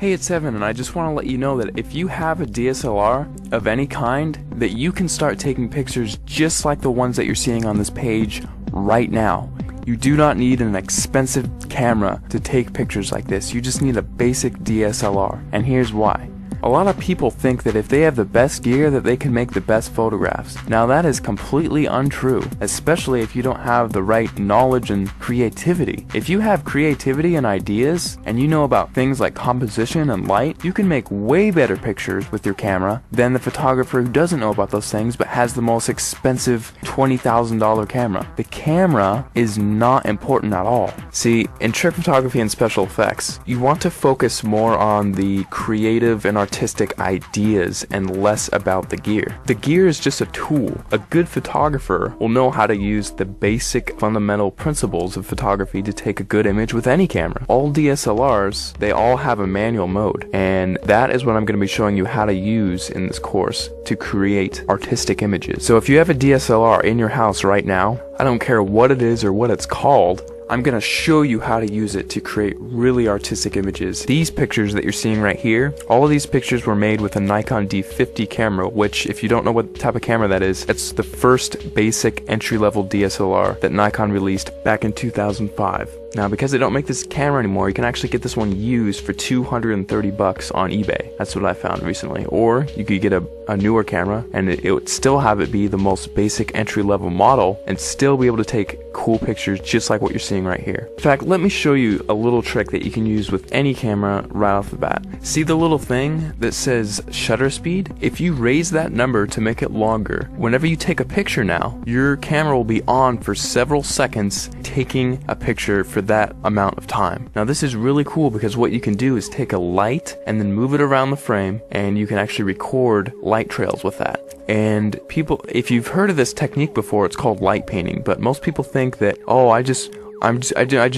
Hey, it's Evan, and I just want to let you know that if you have a DSLR of any kind, that you can start taking pictures just like the ones that you're seeing on this page right now. You do not need an expensive camera to take pictures like this. You just need a basic DSLR, and here's why. A lot of people think that if they have the best gear that they can make the best photographs. Now that is completely untrue, especially if you don't have the right knowledge and creativity. If you have creativity and ideas, and you know about things like composition and light, you can make way better pictures with your camera than the photographer who doesn't know about those things but has the most expensive $20,000 camera. The camera is not important at all. See, in trick photography and special effects, you want to focus more on the creative and artistic ideas and less about the gear. The gear is just a tool. A good photographer will know how to use the basic fundamental principles of photography to take a good image with any camera. All DSLRs, they all have a manual mode, and that is what I'm going to be showing you how to use in this course to create artistic images. So if you have a DSLR in your house right now, I don't care what it is or what it's called, I'm going to show you how to use it to create really artistic images. These pictures that you're seeing right here, all of these pictures were made with a Nikon D50 camera, which if you don't know what type of camera that is, it's the first basic entry-level DSLR that Nikon released back in 2005. Now, because they don't make this camera anymore, you can actually get this one used for $230 on eBay. That's what I found recently. Or you could get a newer camera and it would still have it be the most basic entry-level model and still be able to take cool pictures just like what you're seeing right here. In fact, let me show you a little trick that you can use with any camera right off the bat. See the little thing that says shutter speed? If you raise that number to make it longer, whenever you take a picture now, your camera will be on for several seconds taking a picture for that amount of time. Now this is really cool because what you can do is take a light and then move it around the frame, and you can actually record light trails with that. And people, if you've heard of this technique before, it's called light painting, but most people think that, oh, I just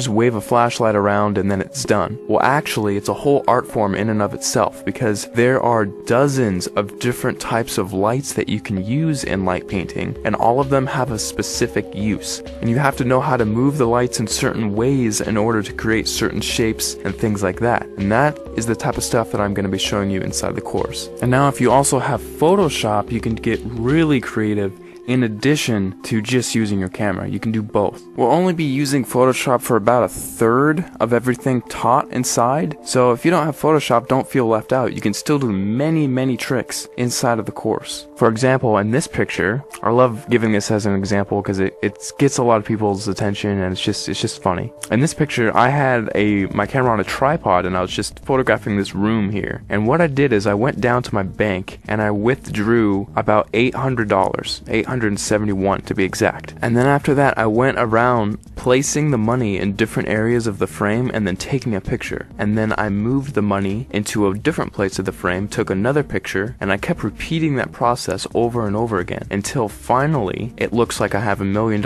wave a flashlight around and then it's done. Well, actually, it's a whole art form in and of itself, because there are dozens of different types of lights that you can use in light painting, and all of them have a specific use. And you have to know how to move the lights in certain ways in order to create certain shapes and things like that. And that is the type of stuff that I'm going to be showing you inside the course. And now if you also have Photoshop, you can get really creative. In addition to just using your camera, you can do both. We'll only be using Photoshop for about a third of everything taught inside, so if you don't have Photoshop, don't feel left out. You can still do many tricks inside of the course. For example, in this picture, I love giving this as an example because it gets a lot of people's attention and it's just funny. In this picture, I had my camera on a tripod and I was just photographing this room here. And what I did is I went down to my bank and I withdrew about $800, $871 to be exact. And then after that, I went around placing the money in different areas of the frame and then taking a picture. And then I moved the money into a different place of the frame, took another picture, and I kept repeating that process over and over again until finally it looks like I have $1 million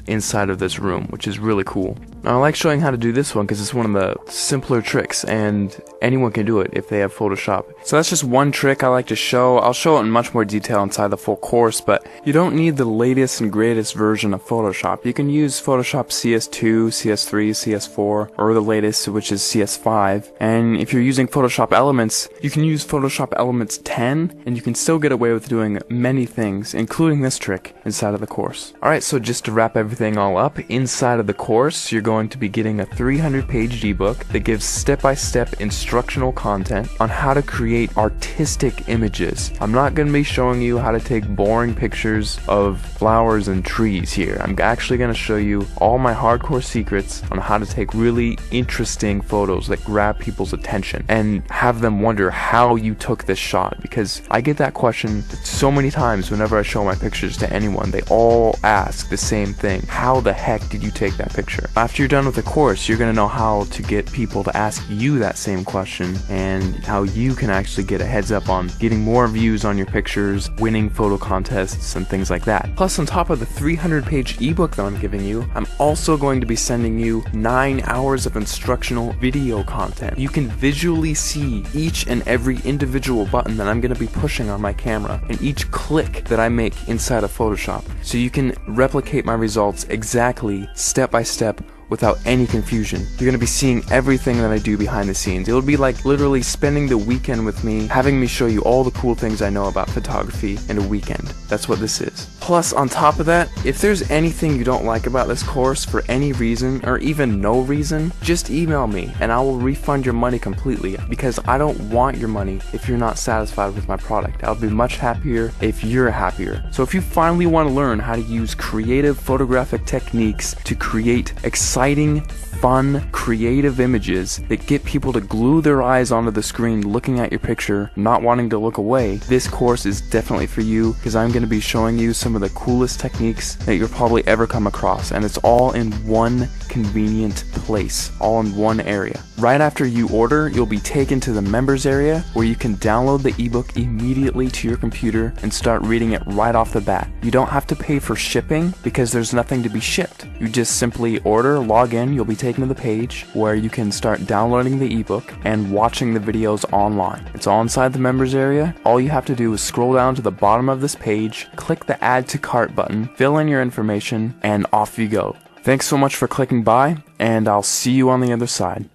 inside of this room, which is really cool. Now, I like showing how to do this one because it's one of the simpler tricks and anyone can do it if they have Photoshop. So that's just one trick I like to show. I'll show it in much more detail inside the full course, but you don't need the latest and greatest version of Photoshop. You can use Photoshop CS2, CS3, CS4, or the latest, which is CS5. And if you're using Photoshop Elements, you can use Photoshop Elements 10, and you can still get away with doing many things, including this trick, inside of the course. Alright, so just to wrap everything all up, inside of the course, you're going to be getting a 300-page ebook that gives step-by-step instructional content on how to create artistic images. I'm not going to be showing you how to take boring pictures of flowers and trees here. I'm actually going to show you all my hardcore secrets on how to take really interesting photos that grab people's attention and have them wonder how you took this shot, because I get that question so many times whenever I show my pictures to anyone. They all ask the same thing: how the heck did you take that picture? After you're done with the course, you're going to know how to get people to ask you that same question and how you can actually get a heads up on getting more views on your pictures, winning photo contests, and things like that. Plus, on top of the 300-page ebook that I'm giving you, I'm also going to be sending you 9 hours of instructional video content. You can visually see each and every individual button that I'm going to be pushing on my camera and each click that I make inside of Photoshop, so you can replicate my results exactly, step by step, without any confusion. You're going to be seeing everything that I do behind the scenes. It would be like literally spending the weekend with me, having me show you all the cool things I know about photography in a weekend. That's what this is. Plus, on top of that, if there's anything you don't like about this course for any reason, or even no reason, just email me and I will refund your money completely, because I don't want your money if you're not satisfied with my product. I'll be much happier if you're happier. So if you finally want to learn how to use creative photographic techniques to create exciting, fun, creative images that get people to glue their eyes onto the screen looking at your picture, not wanting to look away, this course is definitely for you, because I'm going to be showing you some of the coolest techniques that you'll probably ever come across, and it's all in one convenient place, all in one area. Right after you order, you'll be taken to the members area where you can download the ebook immediately to your computer and start reading it right off the bat. You don't have to pay for shipping because there's nothing to be shipped. You just simply order, log in, you'll be taken to the page where you can start downloading the ebook and watching the videos online. It's all inside the members area. All you have to do is scroll down to the bottom of this page, click the add to cart button, fill in your information, and off you go. Thanks so much for clicking by, and I'll see you on the other side.